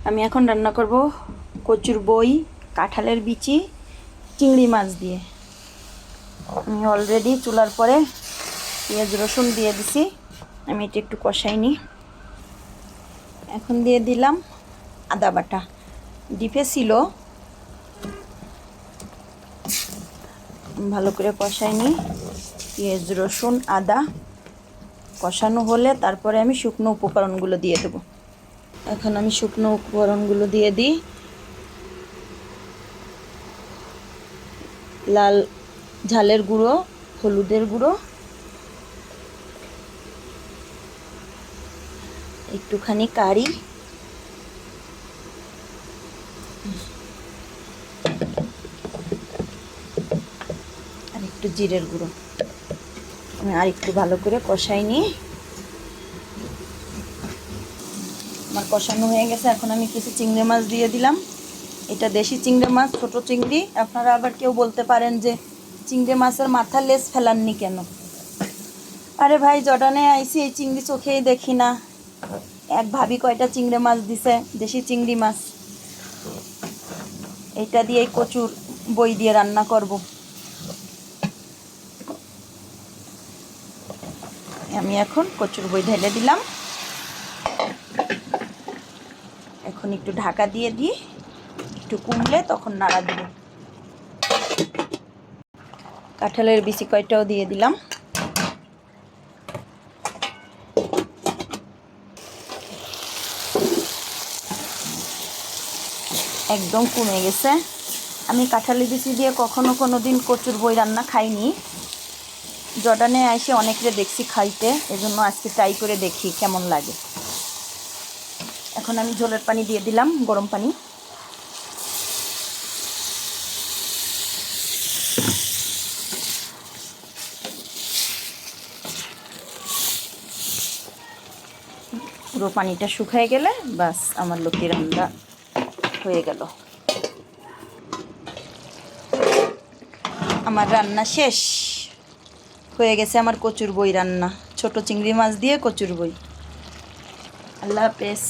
আমি এখন রান্না করব কচুর বই, কাঁঠালের বিচি, চিংড়ি মাছ দিয়ে। আমি অলরেডি চুলার পরে পেঁয়াজ রসুন দিয়ে দিছি। আমি এটা একটু কষাই নিই। এখন দিয়ে দিলাম আদা বাটা। ডিপে ছিল, ভালো করে কষাই নিই। পেঁয়াজ রসুন আদা কষানো হলে তারপরে আমি শুকনো উপকরণগুলো দিয়ে দেবো। এখন আমি শুকনো উপকরণগুলো দিয়ে দিই। লাল ঝালের গুঁড়ো, হলুদের গুঁড়ো, একটুখানি কারি, আর একটু জিরের গুঁড়ো। আমি আর একটু ভালো করে কষাই নিই। আমার কষানো হয়ে গেছে। এখন আমি কিছু চিংড়ি মাছ দিয়ে দিলাম। এটা দেশি চিংড়ি মাছ, ছোট চিংড়ি। আপনারা আবার কেউ বলতে পারেন যে চিংড়ি মাছের মাথা লেজ ফেলাননি কেন? আরে ভাই, জর্ডানে আইসি, এই চিংড়ি চোখেই দেখি না। এক ভাবি কয়টা চিংড়ি মাছ দিছে, দেশি চিংড়ি মাছ। এটা দিয়ে কচুর বই দিয়ে রান্না করব। আমি এখন কচুর বই ঢেলে দিলাম। এখন একটু ঢাকা দিয়ে দিই, একটু কমলে তখন নাড়া দেব। কাঁঠালের বিচি কয়টাও দিয়ে দিলাম। একদম কমে গেছে। আমি কাঁঠালের বিচি দিয়ে কখনো কোনো দিন কচুর বই রান্না খাইনি। জর্ডানে এসে অনেকরে দেখছি খাইতে, এজন্য আজকে ট্রাই করে দেখি কেমন লাগে। এখন আমি ঝোলের পানি দিয়ে দিলাম, গরম পানি। পুরো পানিটা শুকিয়ে গেলে বাস আমার লক্ষ্মী রান্না হয়ে গেল। আমার রান্না শেষ হয়ে গেছে। আমার কচুর বই রান্না, ছোট চিংড়ি মাছ দিয়ে কচুর বই। আল্লাহ হাফেজ।